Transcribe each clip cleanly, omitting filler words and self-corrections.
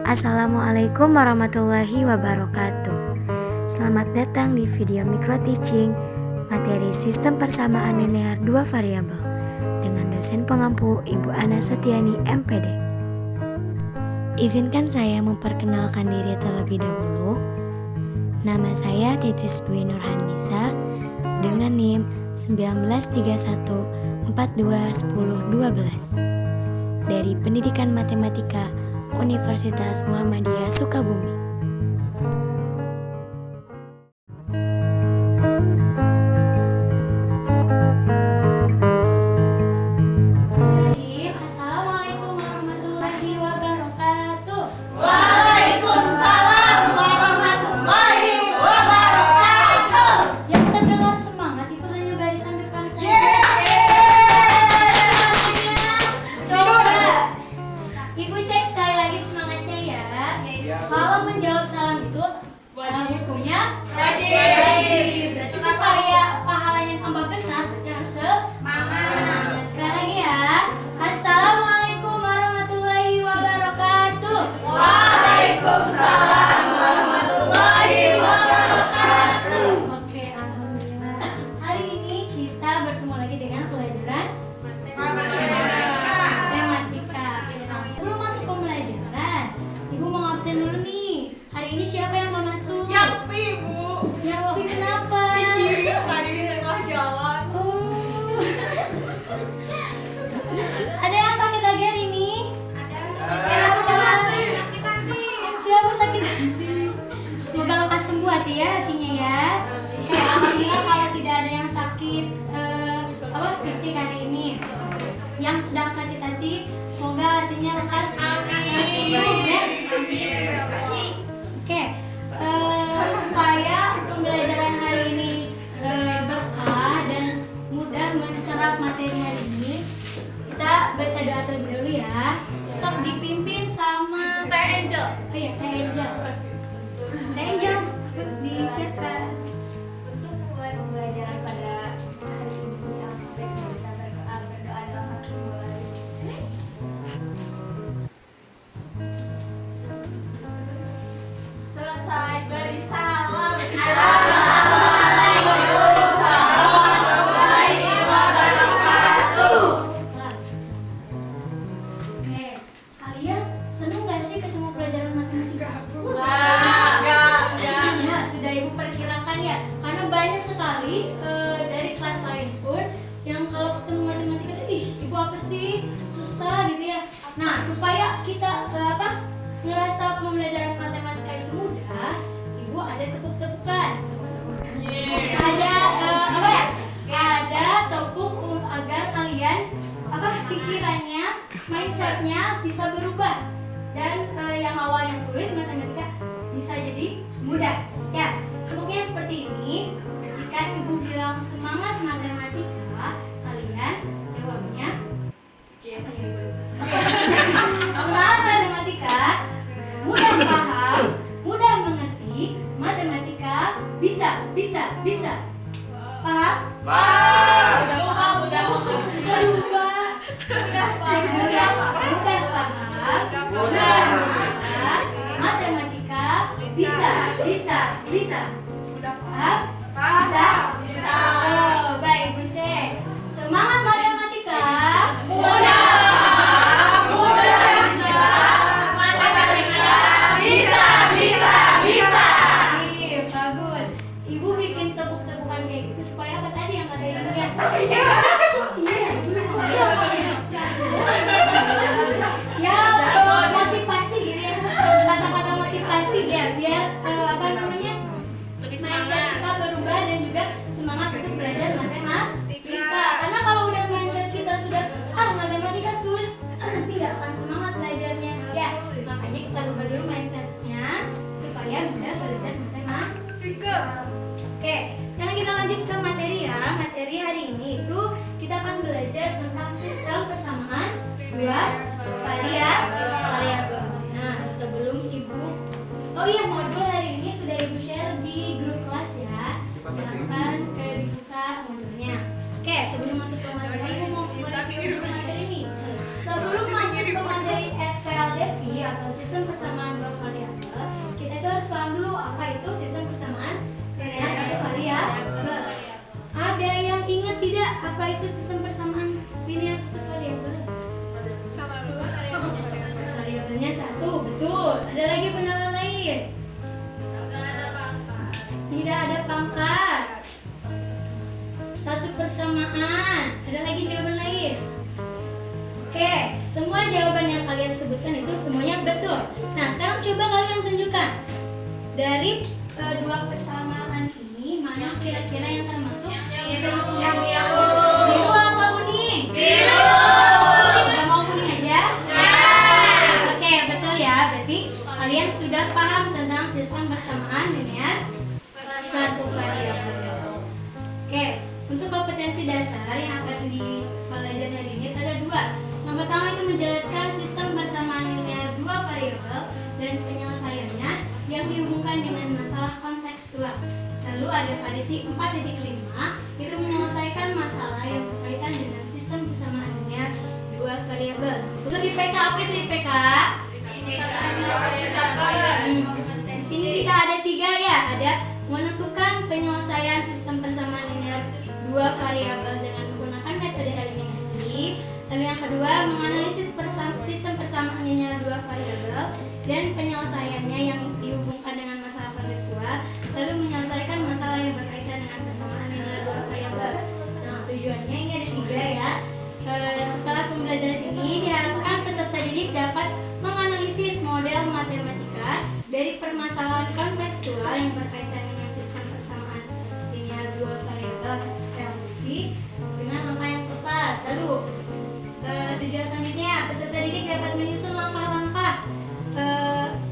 Assalamualaikum warahmatullahi wabarakatuh. Selamat datang di video micro teaching materi sistem persamaan linear dua variabel dengan dosen pengampu Ibu Ana Setiani MPD. Izinkan saya memperkenalkan diri terlebih dahulu. Nama saya Titis Dwi Nurhanisa dengan NIM 1931421012 dari Pendidikan Matematika Universitas Muhammadiyah Sukabumi. Assalamualaikum warahmatullahi wabarakatuh. Waalaikumsalam warahmatullahi wabarakatuh. Yang terdengar semangat itu hanya barisan depan saja. Coba Ibu cek sekali lagi semangatnya ya. Kalau menjawab salam itu hukumnya wajib. Berarti supaya pahalanya tambah besar berarti harus semangat. Sekali lagi ya. Assalamualaikum warahmatullahi wabarakatuh. Waalaikumsalam warahmatullahi wabarakatuh. Oke, alhamdulillah. Hari ini kita bertemu lagi dengan pelajaran matematika. Sebelum masuk pembelajaran, Ibu mau absen dulu nih. Hari ini siapa yang mau masuk? Yakfi, Bu. Yakfi, kenapa? Biji, tadi di tengah jalan. Oh. Ada yang sakit lagi hari ini? Kenapa? Siapa sakit hati? Semoga lekas sembuh hatinya ya. Alhamdulillah kalau tidak ada yang sakit fisik hari ini. Yang sedang sakit hati, semoga hatinya lekas sembuh ya. Oke, supaya pembelajaran hari ini berkah dan mudah mencerap materi hari ini, kita baca doa terlebih dahulu ya. Sok dipimpin sama Teh Angel. Oh iya, Teh Angel. Teh Angel disiapkan. Untuk mulai pembelajaran pada hari ini yang baik kita berdoa dalam hati mulai. Selesai beri salam. Oke, kalian seneng gak sih ketemu pelajaran matematika? Ya, sudah Ibu perkirakan ya. Karena banyak sekali dari kelas lain pun yang kalau ketemu matematika tadi, Ibu apa sih? Susah gitu ya. Nah, supaya kita ngerasa pembelajaran matematika itu mudah, Ibu ada tepuk-tepukan. Ada Ada tepuk agar kalian pikirannya, mindsetnya bisa berubah dan yang awalnya sulit matematika bisa jadi mudah. Ya, tepuknya seperti ini. Jika Ibu bilang semangat matematika, kalian jawabnya semangat matematika, mudah paham, mudah mengerti, matematika bisa. Paham? Udah. Berubah. Mudah paham, mudah bisa, matematika bisa. Mudah paham? Bisa. Coba Ibu cek. Semangat matematika. Mudah bisa. Matematika bisa. Bagus. Ibu bikin tepuk-tepukan kayak gitu supaya apa tadi yang kata Ibu ya? Ya, motivasi gitu ya. Kata-kata motivasi ya, biar SPLDP atau sistem persamaan dua variabel, kita itu harus paham dulu apa itu sistem persamaan linear satu variabel. Ada yang ingat tidak apa itu sistem persamaan linear satu variabel? Variabelnya satu, betul. Ada lagi pendapat lain? Tidak ada pangkat. Satu persamaan. Ada lagi jawaban lain? Oke, semua jawaban yang kalian sebutkan itu semuanya betul. Nah, sekarang coba kalian tunjukkan dari dua persamaan ini mana kira-kira yang termasuk? Biru apa kuning? Biru. Udah mau kuning aja? Oke, betul ya. Berarti kalian sudah paham tentang sistem persamaan linear satu variabel. Oke, untuk kompetensi dasar yang akan dipelajari hari ini ada dua. Yang pertama itu menjelaskan sistem persamaan linear dua variabel dan penyelesaiannya yang dihubungkan dengan masalah kontekstual. Lalu ada pada 4.5 itu menyelesaikan masalah yang berkaitan dengan sistem persamaan linear dua variabel. Untuk IPK apa itu IPK? Di sini kita ada 3 ya, ada menentukan penyelesaian sistem persamaan linear dua variabel dengan menggunakan metode eliminasi. Lalu yang kedua, menganalisis sistem persamaan linear dua variabel dan penyelesaiannya yang dihubungkan dengan masalah kontekstual. Lalu menyelesaikan masalah yang berkaitan dengan persamaan linear dua variabel. Nah, tujuannya ini ada 3 ya. Setelah pembelajaran ini diharapkan peserta didik dapat menganalisis model matematika dari permasalahan kontekstual yang berkaitan dengan sistem persamaan linear dua variabel SPLDP dengan langkah yang tepat. Lalu tujuan selanjutnya peserta didik dapat menyusun langkah-langkah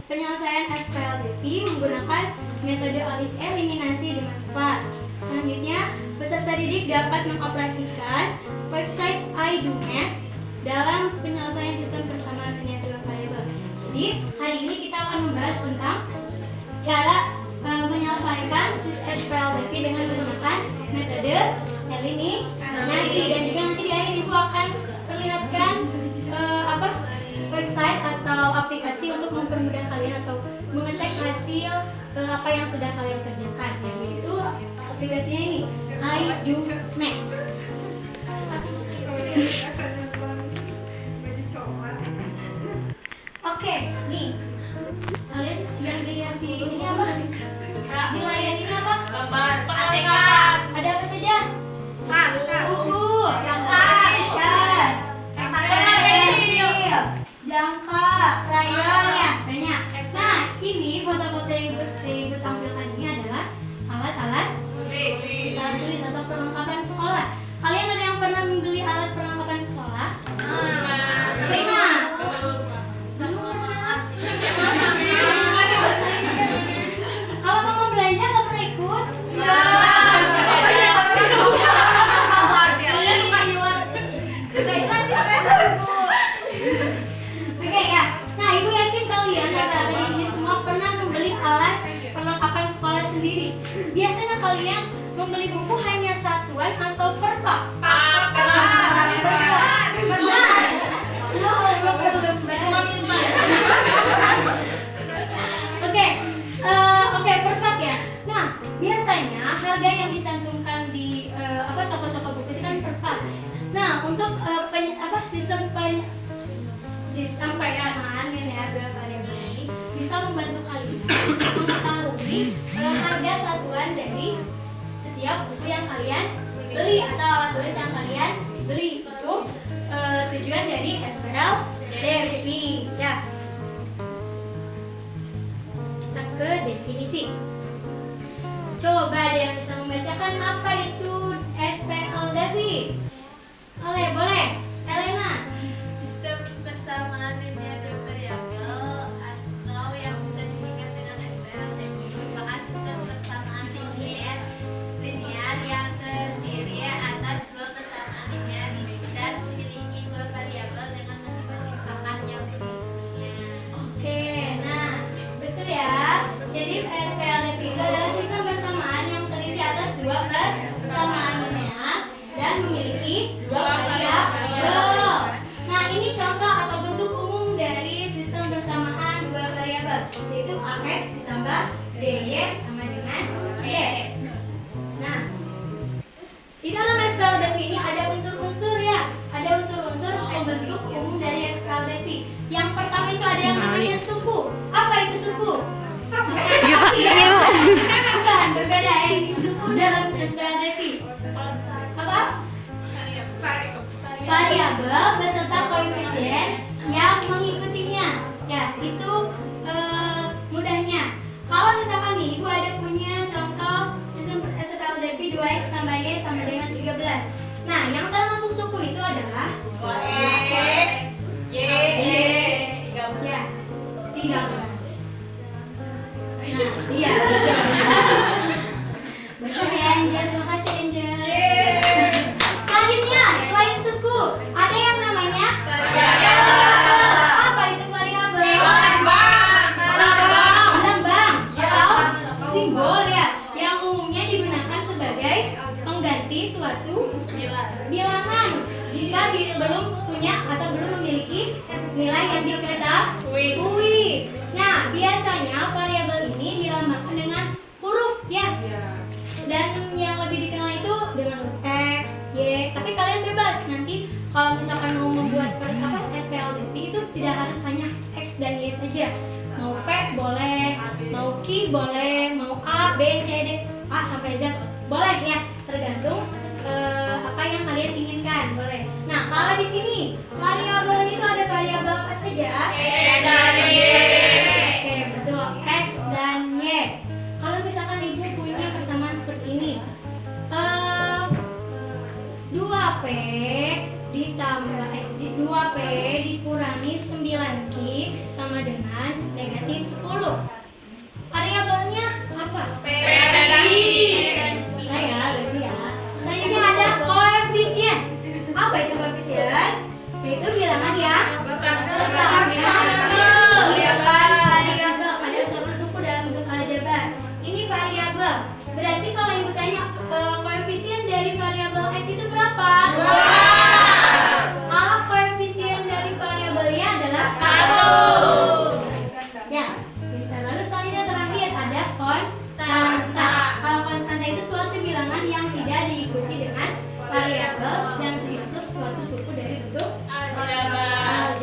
penyelesaian SPLDP menggunakan metode eliminasi dengan tepat. Selanjutnya peserta didik dapat mengoperasikan website iDoMath dalam penyelesaian sistem persamaan linear dua variabel. Jadi hari ini kita akan membahas tentang cara menyelesaikan SPLDP dengan menggunakan metode eliminasi, dan juga nanti di akhir ibu akan perlihatkan website atau aplikasi untuk mempermudah kalian atau mengecek hasil apa yang sudah kalian kerjakan, yaitu aplikasinya ini iDoMath. Oke, nih kalian yang dilihat di ini apa? Di layar ini apa? Gambar. Ada apa saja? Buku, jas, pensil, jangka, krayon ya, banyak. Nah, ini foto-foto yang ibu tampilkan ini adalah alat-alat tulis atau perlengkapan sekolah. Kalian ada yang pernah membeli alat perlengkapan sekolah? Belum. Kalau mau belanja nggak pernah ikut? Oke ya. Nah, ibu yakin kalian rata-rata di sini semua pernah membeli alat perlengkapan sekolah sendiri. Biasanya kalian membeli buku hanya satuan atau per pak? Oke, per pak ya. Nah, biasanya harga yang dicantumkan di toko-toko buku itu kan per pak. Nah, untuk sistem persamaan linear dua variabel ini bisa membantu kalian mengetahui harga satuan dari setiap buku yang kalian beli atau alat tulis yang kalian beli. Itu tujuan dari SPLDP ya. Kita ke definisi. Coba ada yang bisa membacakan apa itu SPLDP? Boleh. Elena. Sistem persamaan linear dua variabel atau yang bisa disingkat dengan SPLDP merupakan sistem persamaan linear yang terdiri atas dua persamaan linear dan memiliki dua variabel dengan masing-masing pangkat yang berbeda. Oke, nah betul ya. Jadi SPLDP itu adalah sistem persamaan yang terdiri atas dua persamaan linear dan memiliki yaitu AX ditambah DY sama dengan C. Nah, di dalam SPLDP ini ada unsur-unsur ya, ada unsur-unsur pembentuk umum dari SPLDP. Yang pertama itu ada yang namanya suku. Apa itu suku? Bukan, berbeda ya. Ini suku dalam SPLDP. Apa? Variabel beserta koefisien yang mengikutinya. Ya, itu mudahnya. Kalau misalkan nih, Ibu ada punya contoh sistem SPLDP 2X tambah Y sama dengan 13. Nah, yang termasuk suku itu adalah X, Y, ya, 13. Nah, iya. Betul ya, Angel. Terima kasih, Angel. Selanjutnya, selain suku, ada yang namanya apa itu variabel? Lambang atau simbol ya, yang umumnya digunakan sebagai pengganti suatu bilangan jika belum punya atau belum memiliki nilai yang diketahui. Nah, biasanya variabel ini dilambangkan dengan huruf ya. Dan yang lebih dikenal itu dengan huruf X, Y. Tapi kalian bebas nanti kalau misalkan mau membuat SPLDP itu tidak harus hanya X dan Y saja. Mau P boleh, mau Q boleh, mau A, B, C, D, A sampai Z boleh ya, tergantung apa yang kalian inginkan, boleh. Nah, kalau di sini variabel itu ada variabel apa saja? X dan Y. Oke, betul, X dan Y. Kalau misalkan Ibu punya persamaan seperti ini, 2P ditambah 2P dikurangi 9Q sama dengan negatif 10. Variabelnya apa? P. Saya berarti ya. Selanjutnya ada koefisien. Apa itu koefisien? Yaitu bilangan yang letaknya di depan variabel. Ada suku dalam bentuk aljabar. Ini variabel. Berarti kalau Ibu tanya koefisien dari variabel X itu berapa? Kalau koefisien dari variabelnya adalah 1. Ya. Lalu selanjutnya terakhir ada konstanta. Kalau konstanta itu suatu bilangan yang tidak diikuti dengan variabel dan termasuk suatu suku dari bentuk aljabar.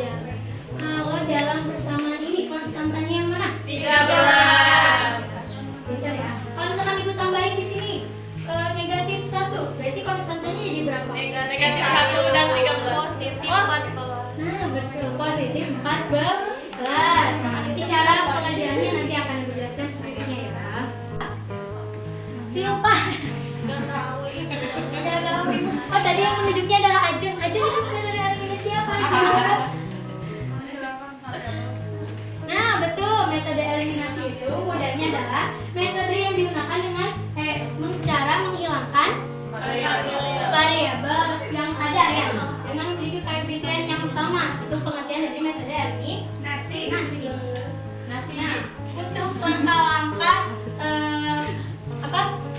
Kalau dalam persamaan ini konstantanya yang mana? 13. Sebentar ya. Kalau misalkan Ibu tambahin di sini negatif 1, berarti konstantanya jadi berapa? Negatif 1 dan 13. Positif 14. Nah, betul. Positif 14. Nah, nanti cara pengerjaannya nanti akan Ibu jelaskan sebaiknya ya. Siapa? Enggak tahu Ibu. Udah tahu Ibu. Oh, tadi yang menunjuknya adalah Ajeng. Ajeng itu metode eliminasi apa? Nah, betul. Metode eliminasi itu mudahnya adalah metode yang digunakan dengan cara menghilangkan variabel yang ada ya dengan memiliki koefisien yang sama. Itu pengertian dari metode eliminasi. Nah, untuk langkah-langkah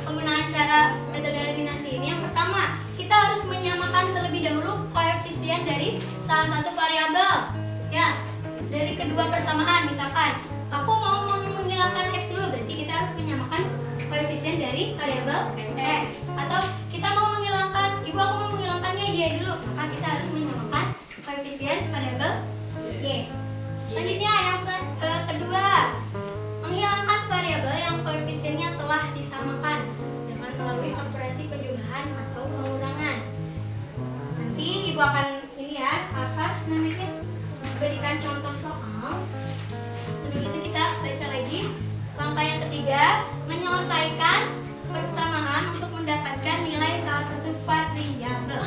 penggunaan cara metode eliminasi ini, yang pertama kita harus menyamakan terlebih dahulu koefisien dari salah satu variabel ya, dari kedua persamaan. Misalkan aku mau menghilangkan X dulu, berarti kita harus menyamakan koefisien dari variabel X. Atau kita mau menghilangkan, Ibu aku mau menghilangkannya Y dulu, maka kita harus menyamakan koefisien variabel Y. Selanjutnya yang kedua, menghilangkan variabel yang koefisiennya telah disamakan dengan melalui operasi penjumlahan atau pengurangan. Nanti Ibu akan berikan contoh soal. Sebelum itu kita baca lagi. Langkah yang ketiga, menyelesaikan persamaan untuk mendapatkan nilai salah satu variabel.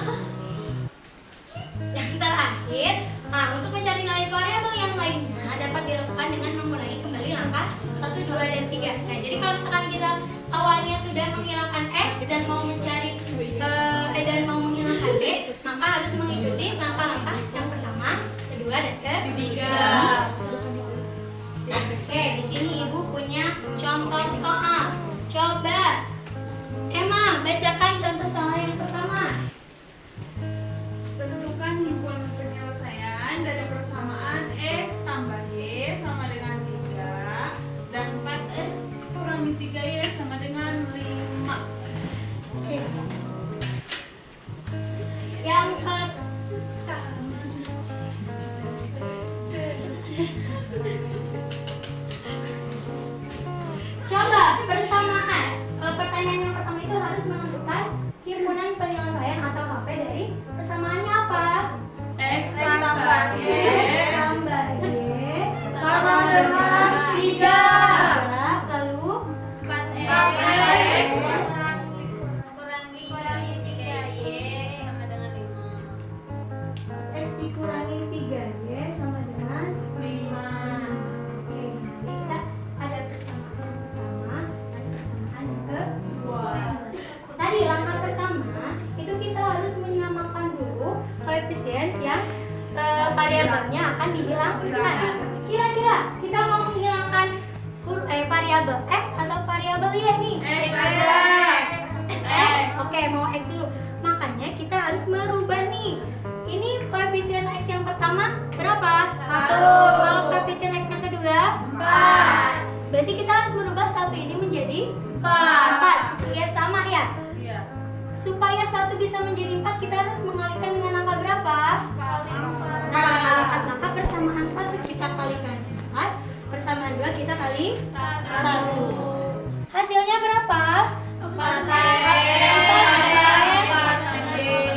Yang terakhir, untuk mencari nilai variabel yang lainnya dapat dilakukan dengan mengulangi kembali langkah 1, 2, dan 3. Nah, jadi kalau misalkan kita awalnya sudah menghilangkan X dan mau mencari dan mau menghilangkan D, maka harus mengikuti langkah-langkah yang pertama, kedua, dan ketiga. Oke, di sini Ibu punya contoh soal. Coba Emma bacakan contoh soal yang pertama. Tentukan himpunan penyelesaian dari persamaan X tambah Y sama dengan 3 Coba persamaan. Pertanyaan yang pertama itu harus menentukan himpunan penyelesaian atau HP dari persamaannya apa? X tambah Y X tambah Y sama dengan 3. Lalu 4X kurangi 3Y sama dengan 5. X dikurangi 3Y sama dengan 5. Oke, nanti kita ada persamaan yang pertama, ada persamaan yang kedua. Tadi langkah pertama itu kita harus menyamakan dulu koefisien yang variabelnya akan dihilangkan. Kira-kira kita mau menghilangkan variabel X atau variabel Y nih? X. Oke, mau X dulu. Makanya kita harus merubah nih. Ini koefisien X yang pertama berapa? 1. Kalau koefisien X yang kedua? 4. Berarti kita harus merubah 1 ini menjadi 4 supaya sama ya. Supaya 1 bisa menjadi 4 kita harus mengalihkan dengan angka berapa? Nah, maka persamaan 1 kita kalikan 4, persamaan 2 kita kali 1. Hasilnya berapa? 4X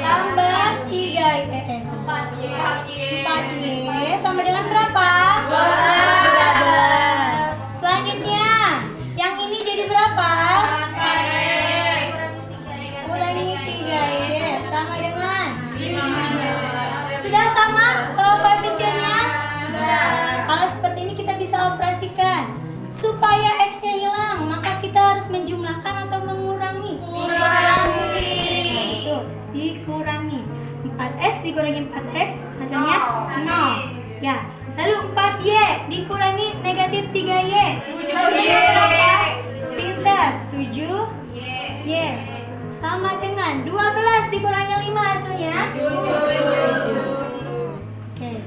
tambah 3Y. 4Y sama dengan berapa? 12. Selanjutnya, yang ini jadi berapa? Kurangi 3Y sama dengan 5. Sudah sama koefisiennya? Kalau seperti ini kita bisa operasikan. Supaya X-nya hilang, maka kita harus menjumlahkan atau mengurangi? Dikurangi. 4X dikurangi 4X hasilnya 0. Ya. Lalu 4Y dikurangi negatif 3Y. Hasilnya berapa? Pintar. 7Y. Sama dengan 12 dikurangi 5 hasilnya 7. Oke.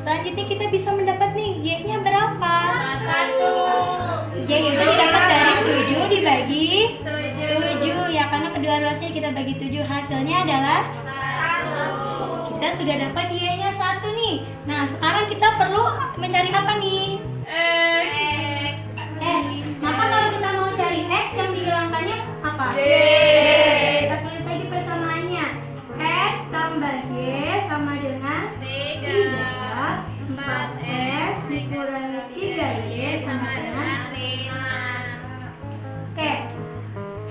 Selanjutnya kita bisa mendapat nih Y-nya berapa? 1. Y itu didapat dari 7 dibagi 7 ya, karena kedua ruasnya kita bagi 7, hasilnya adalah 1. Kita sudah dapat Y-nya 1 nih. Nah, sekarang kita perlu mencari apa nih? X. Maka kalau kita mau cari X yang dihilangkannya apa? Kita tulis lagi persamaannya. X tambah Y sama dengan 3. 4X dikurangi 3Y sama dengan 5. Oke.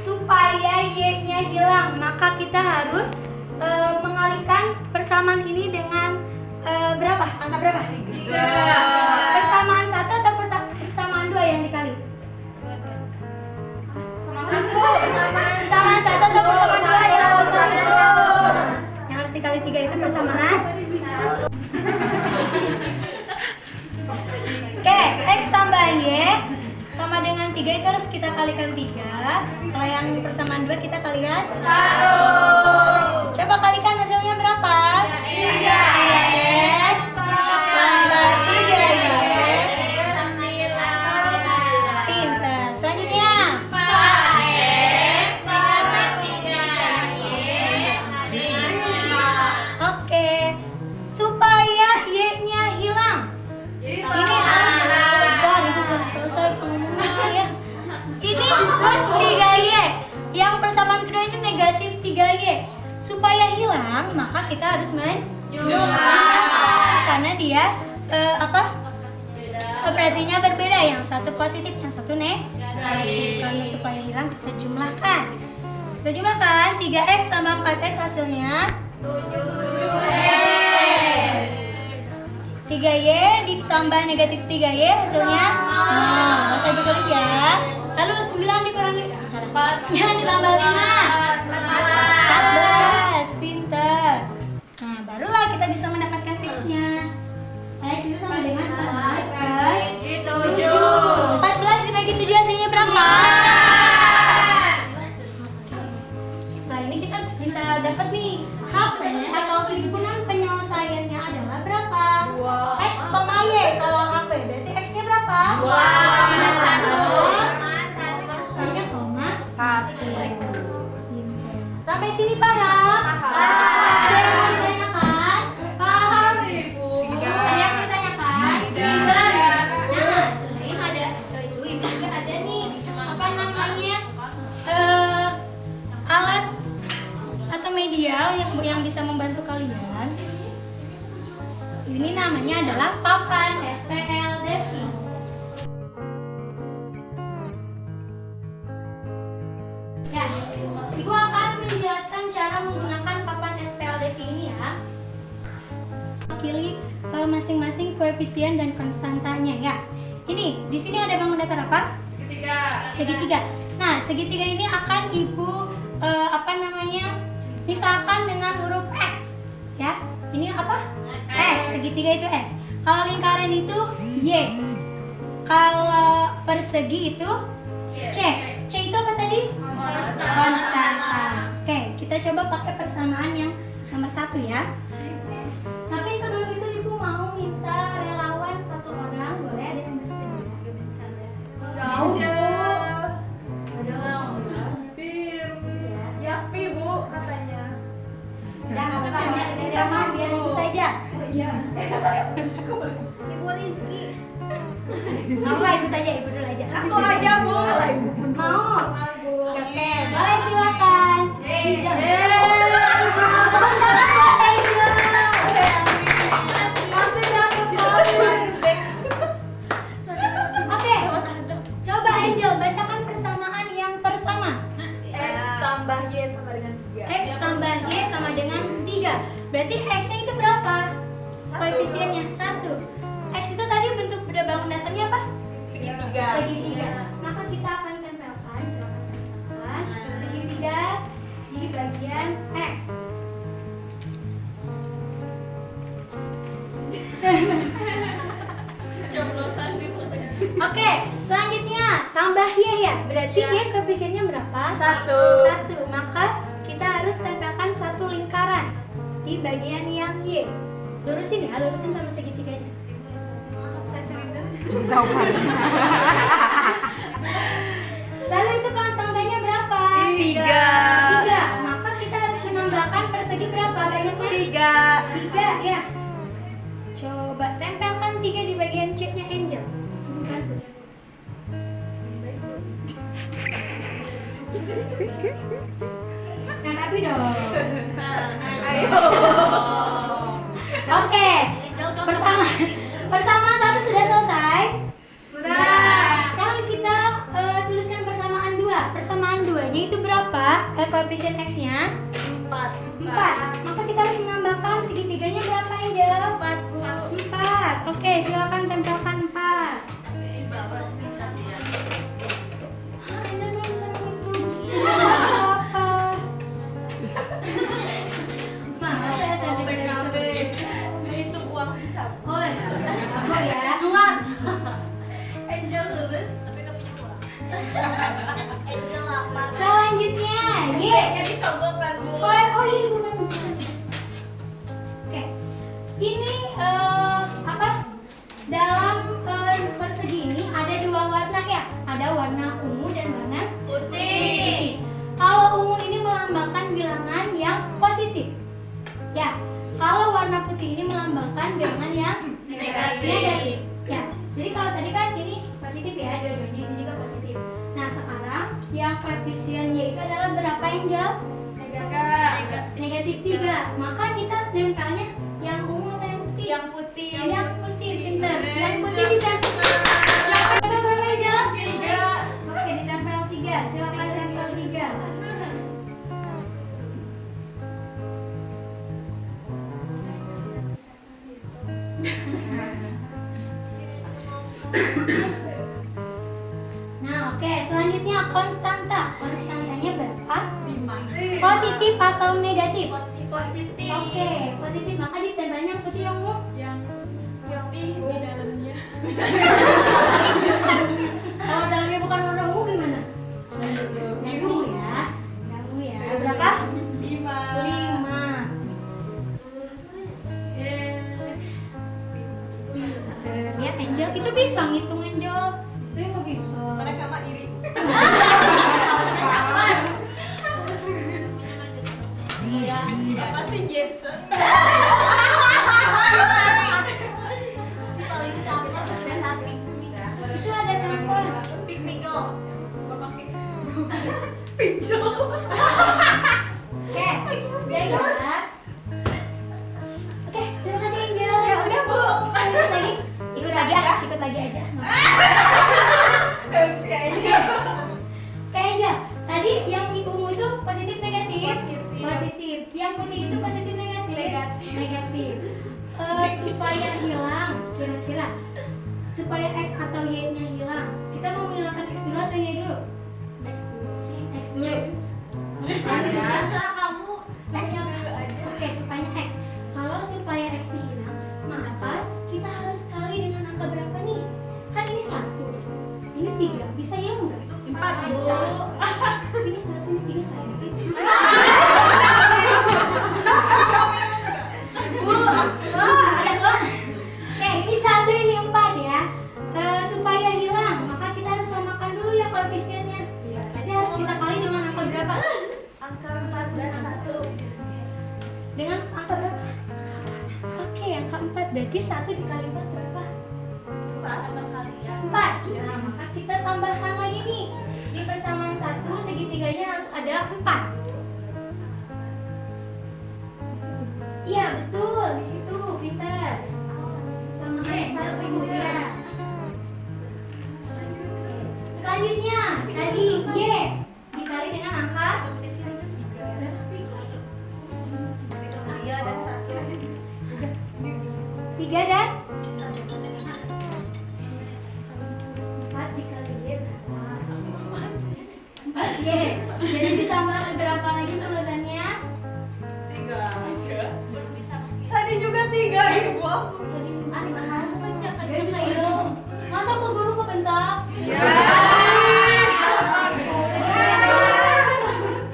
Supaya Y-nya hilang, maka kita harus mengalihkan persamaan ini dengan berapa? Angka berapa? 3. Persamaan 1 atau persamaan 2 yang dikali? Persamaan 1 atau persamaan 2 yang harus dikali? Yang harus dikali 3 itu persamaan. Oke, X tambah Y sama dengan 3 itu harus kita kalikan 3. Kalau yang persamaan 2 kita kalikan 1. Coba kalikan hasilnya berapa? 3X tambah 3Y. Pintar. Selanjutnya 4X tambah 3Y. Oke. Supaya Y-nya hilang. Ini udah ibu belum selesai pengumuman ya. Ini plus 3Y. Yang persamaan kedua ini negatif 3Y. Supaya hilang, maka kita harus menjumlahkan karena dia operasinya berbeda. Yang satu positif, yang satu negatif. Karena supaya hilang kita jumlahkan. Kita jumlahkan 3X tambah 4X hasilnya 3Y ditambah negatif 3Y hasilnya 0. Gak usah ditulis ya. Lalu 9 dikurangi 9 ditambah 5 14. Pinter. Nah, barulah kita bisa mendapatkan X-nya. X itu sama dengan 14 dibagi 7 hasilnya berapa? Setelah ini kita bisa dapat nih HP atau himpunan penyelesaiannya adalah berapa? X, Y. Kalau HP berarti X-nya berapa? 1,1. Sampai sini paham? Ada yang mau ditanyakan? Paham, Ibu. Ada yang mau ditanyakan? Tidak. koefisien dan konstantanya ya. Ini di sini ada bangun datar apa? Segitiga. Nah, segitiga ini akan Ibu misalkan dengan huruf X ya. Ini apa? X. Segitiga itu X. Kalau lingkaran itu Y. Kalau persegi itu C. C itu apa tadi? Konstanta. Oke, kita coba pakai persamaan yang nomor 1 ya. Tapi sebelum itu Ibu mau minta relawan 1 orang, boleh ada yang bersedia? Jauh, Bu. Yapi Bu katanya. Ya, nggak apa-apa. Tidak mau, biar Ibu saja. Iya. Ibu Rizky. Apa Ibu saja, Ibu dulu aja. Aku aja Bu. Mau? Bu. Oke, boleh silakan. Angel. Oke, coba Angel bacakan persamaan yang pertama. X tambah Y sama dengan 3. X tambah Y sama dengan 3. Berarti X-nya itu berapa? Koefisiennya 1. X itu tadi bentuk bangun datarnya apa? Segitiga. Maka kita akan tempelkan, silakan tempelkan segitiga di bagian X. Coblosan di Oke, selanjutnya tambah Y ya. Berarti Y koefisiennya berapa? 1. 1. Maka kita harus tempelkan 1 lingkaran di bagian yang Y. Lurusin ya, lurusin sama segitiganya. Maaf saya cerita. Lalu itu konstantanya berapa? 3. Maka kita harus menambahkan persegi berapa banyaknya? 3 ya. Coba tempelkan 3 di bagian C-nya Angel. Bantu. Nah, rapi dong. Ayo. Oke. Pertama 1 sudah selesai. Sekarang kita tuliskan persamaan 2. Persamaan 2-nya itu berapa? Koefisien X-nya 4. 4. Maka kita harus menambahkan segitiganya berapa Angel? 4. Oke, silakan tempelkan 4. Angel belum bisa menghitung. Apa? Masa SMP tidak bisa menghitung? Itu uang bisa. Oh ya. Cuan. Angel lulus. Tapi gak punya uang. Angel lapar. Selanjutnya, Y. Nya disogokkan Bu. Oh iya, Ibu benar. Oke. Ini apa? Dalam persegi ini ada 2 warna ya. Ada warna ungu dan warna Putih. Kalau ungu ini melambangkan bilangan yang positif. Ya. Kalau warna putih ini melambangkan bilangan yang negatif. Ya. Jadi kalau tadi kan ini positif ya, dua-duanya ini juga positif. Nah, sekarang yang koefisien Y itu adalah berapa Angel? Negatif 3. Maka kita nempelnya yang ungu atau yang putih? Yang putih. Yang putih, pintar. Yang putih ditempel. Yang berapa Angel? 3. Oke, ditempel 3. Silakan tempel 3. Nah, oke, selanjutnya konstanta. Konstantanya berapa? 5. Positif atau negatif? Positif. Oke, positif. Maka ditempelnya putih yang ungu. Yang putih di dalamnya. Kalau dalamnya bukan warna ungu gimana? Yang ungu ya. Yang ungu ya. Berapa? 5. 5. Ya, Angel itu bisa ngitung Angel. Saya nggak bisa. Mereka mah iri. Iya, pasti Jason. Itu ada telepon. Pikmigol. Pinjol. Oke, sudah ya. Oke, terima kasih Angel. Ya udah Bu. Ikut lagi ah, ikut lagi aja. Oke Angel, tadi yang di ungu itu positif negatif? Positif. Yang putih itu positif negatif? Negatif. Supaya hilang, kira-kira supaya X atau Y-nya hilang, kita mau menghilangkan X dulu atau Y dulu? X dulu. Biasa kamu X dulu aja. Oke, supaya X. Kalau supaya X-nya hilang, maka kita harus kali dengan angka berapa nih? Kan ini 1, ini 3, bisa hilang nggak? 4 bisa. Ini 1, ini 3, saya yakin. Wah, ada kelas. Oke, ini 1, ini 4 ya. Supaya hilang, maka kita harus samakan dulu ya koefisiennya. Berarti harus kita kali dengan angka berapa? Angka 4 dan 1. Dengan angka berapa? Oke, angka 4. Berarti 1 dikali 4 berapa? 4 kali ya. 4. Nah, maka kita tambahkan lagi nih. Di persamaan 1, segitiganya harus ada 4. Iya, betul. Di situ, pintar. Sama ada 1 ya. Selanjutnya, tadi Y dikali dengan angka 3 dan 1. 3 dan 4 dikali Y berapa? 4Y. Jadi ditambah berapa lagi tulisannya? 3. Belum bisa makin. Tadi juga 3 ibu aku. Kamu pencet aja Ya, bisa kayak dong. Masa Bu Guru mau bentak?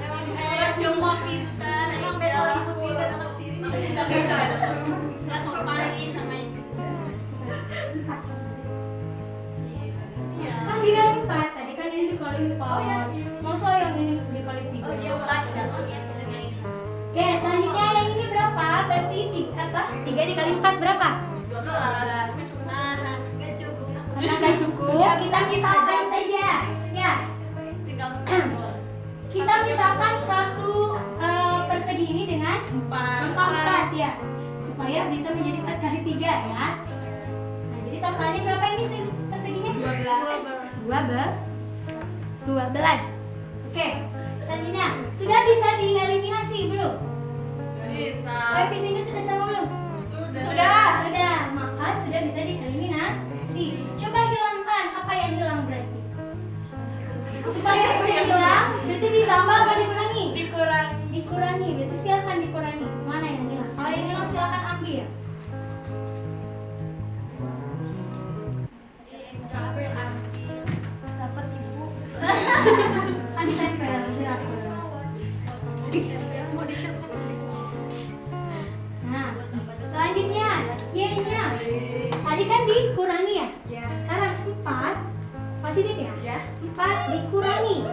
Emang kelas cuma pintar. Emang betul ikuti besok diri. Nggak sopan lagi sama ibu. Iya. Kan dikali 4, tadi kan ini dikali 4. Oh, iya. Masa yang ini dikali 3? Oh dia belajar lihat turunnya ini. Oke, selanjutnya yang ini berapa? Berarti 3 dikali 4 berapa? 12. Nah, nggak cukup. Karena nggak cukup, kita misalkan saja. Ya, Tinggal 10. kita misalkan satu persegi ini dengan angka 4 ya, supaya bisa menjadi 4 kali 3 ya. Nah, jadi totalnya berapa ini sih perseginya? 12. Oke, selanjutnya sudah bisa dieliminasi belum? Bisa. Koefisiennya sudah sama belum? Sudah. Maka sudah bisa dieliminasi. Coba hilangkan apa yang hilang berarti. Supaya X yang hilang, berarti ditambah apa dikurangi? Dikurangi. Berarti silakan dikurangi. Mana yang hilang? Kalau yang hilang silakan ambil. Dapat ibu. Kan ditempel silakan. Mau dicepet. Nah, selanjutnya Y-nya. Tadi kan dikurangi ya? Sekarang 4 positif ya? 4 dikurangi.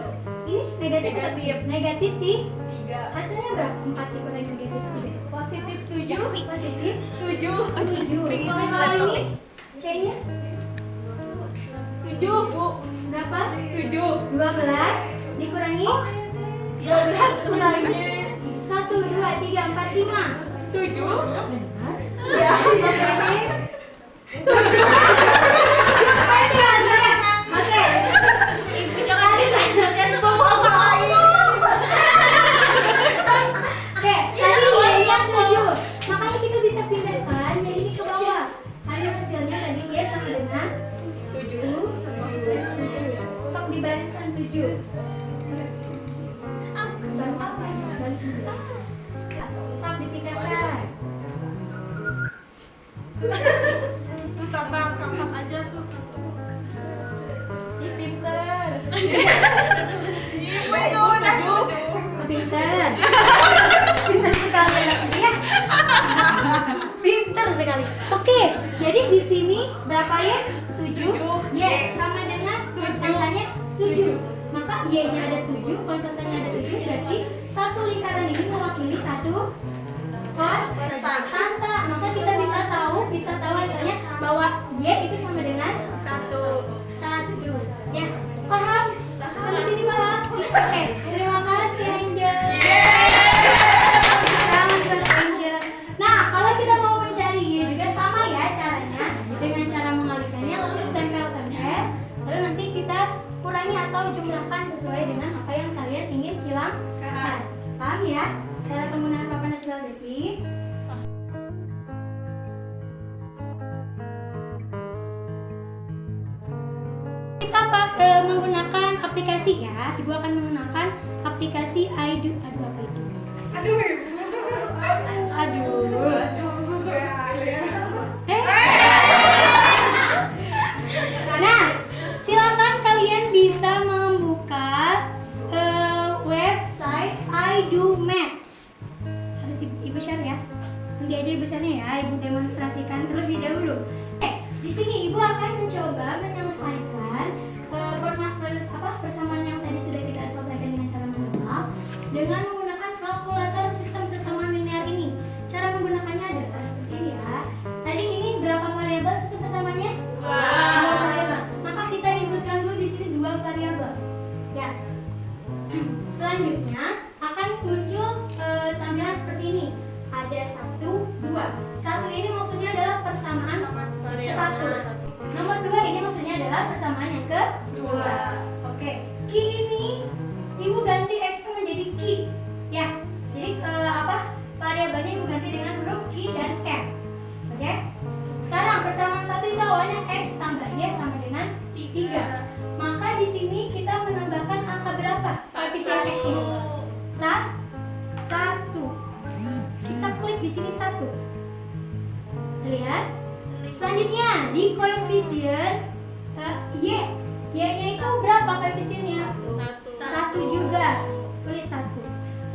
Ini negatif. Negatif di 3. hasilnya berapa? 4 dikurangi negatif 3. Positif 7. Positif 7. 7. Kalau ini C-nya 7 Bu. berapa? 7. 12 dikurangi 12 kurangi 1, 2, 3, 4, 5. 7. Benar. Ya. Oke. Ibu jangan ditanyakan ngomong lain. Oke, tadi Y-nya 7. Makanya kita bisa pindahkan dari ini ke bawah. Karena hasilnya tadi Y sama dengan 7. Sok dibariskan 7. Baru apa ya? Sok dipindahkan. Tambah kampas aja tuh. Ini pinter. Ibu itu udah 7. Pinter. Pinter sekali anaknya ya. Pinter sekali. Oke, jadi di sini berapa ya? 7. Y sama dengan konstantanya 7. Maka Y-nya ada 7, konstantanya ada 7, berarti satu lingkaran ini mewakili satu konstanta. Maka kita bisa tahu hasilnya bahwa Y itu sama dengan 1. Ya, paham? Sampai sini paham? Oke, terima kasih Angel. Selamat buat Angel. Nah, kalau kita mau mencari Y juga sama ya caranya, dengan cara mengalihkannya lalu tempel-tempel, lalu nanti kita kurangi atau jumlahkan sesuai dengan apa yang kalian ingin hilangkan. Paham ya? Cara penggunaan papan hasil Devi. menggunakan aplikasi ya. Ibu akan menggunakan aplikasi iDo. Aduh, apa itu? Aduh, ibu. Aduh. Nah, silakan kalian bisa membuka website iDoMath. Harus ibu share ya. Nanti aja ibu share ya. Ibu demonstrasikan terlebih dahulu. Di sini ibu akan mencoba menyelesaikan persamaan yang tadi sudah kita selesaikan dengan cara manual dengan menggunakan kalkulator sistem persamaan linear ini. Cara menggunakannya adalah seperti ini ya. Tadi ini berapa variabel sistem persamaannya? Dua variabel. Maka kita inputkan dulu di sini 2 variabel. Ya. Selanjutnya akan muncul tampilan seperti ini. Ada 1, 2. 1 ini maksudnya adalah persamaan satu. Nomor 2 ini maksudnya adalah persamaan yang kedua. Oke. Ki ini ibu ganti x menjadi ki. Ya. Jadi variabelnya ibu ganti dengan huruf ki dan r. Oke. Sekarang persamaan 1 itu awalnya x tambah y sama dengan 3. Maka di sini kita menambahkan angka berapa? Koefisien x-nya. 1. Kita klik di sini 1. Lihat. Selanjutnya di koefisien y-nya itu berapa koefisiennya? 1 juga. Tulis 1.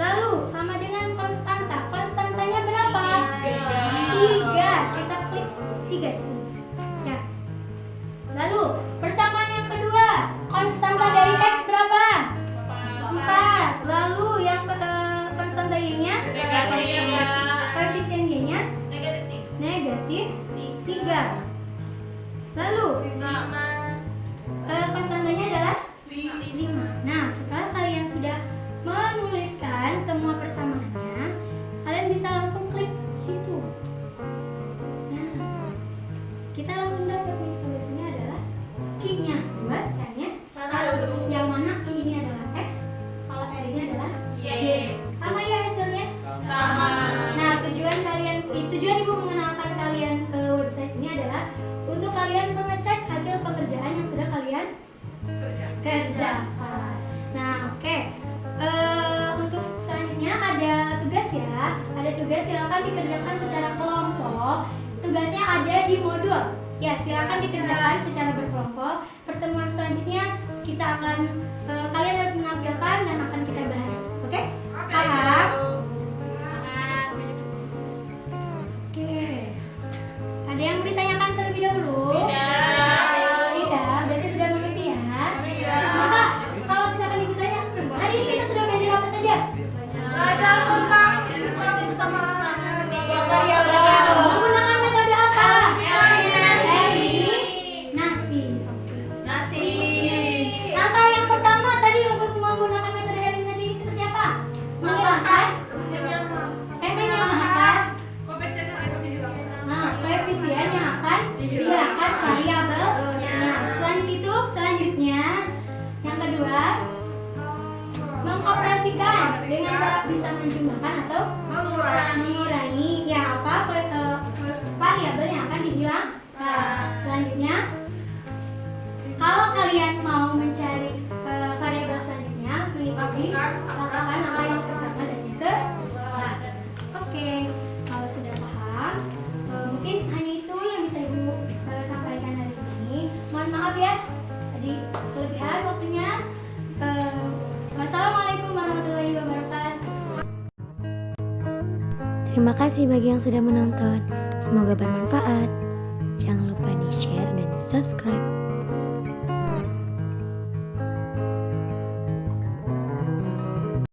Lalu sama dengan konstanta. Konstantanya berapa? 3. Kita klik 3 di sini. Ya. Lalu persamaan yang kedua, konstanta dari x berapa? 4. Lalu yang konstanta y-nya? Koefisien y-nya? Negatif 3. Lalu konstantanya adalah 5. Nah, sekarang kalian sudah menuliskan semua persamaannya, kalian bisa langsung klik hitung. Nah, kita langsung dapat nih solusinya adalah Q-nya 2, R-nya 1. Yang mana Q ini adalah X, kalau R ini adalah Y. Sama ya hasilnya? Sama. Nah, tujuan ibu mengenalkan kalian ke website ini adalah untuk kalian mengecek hasil pekerjaan yang sudah kalian kerjakan. Nah, oke. Untuk selanjutnya ada tugas ya. Ada tugas, silakan dikerjakan secara kelompok. Tugasnya ada di modul. Ya, silakan dikerjakan secara berkelompok. Pertemuan selanjutnya kita akan kalian harus menampilkan dan akan kita bahas. Oke? Paham? Oke. Ada yang mau ditanyakan terlebih dahulu? Tidak, berarti sudah mengerti ya. Maka kalau misalkan ibu tanya, hari ini kita sudah belajar apa saja? Belajar tentang sistem sama Menggunakan metode apa? Eliminasi. Nasi. Langkah yang pertama tadi untuk menggunakan metode eliminasi ini seperti apa? Menghilangkan menyamakan koefisien yang akan dihilangkan variabel. Nah, selanjutnya yang kedua, mengoperasikan dengan cara bisa menjumlahkan atau mengurangi ya variabel yang akan dihilangkan. Selanjutnya, kalau kalian mau mencari variabel selanjutnya, mengikuti lakukan langkah yang pertama dan yang kedua. Oke, kalau sudah paham, mungkin hanya itu yang bisa ibu sampaikan hari ini. Mohon maaf ya, tadi kelebihan waktunya. Wassalamualaikum warahmatullahi wabarakatuh. Terima kasih bagi yang sudah menonton. Semoga bermanfaat. Jangan lupa di-share dan subscribe.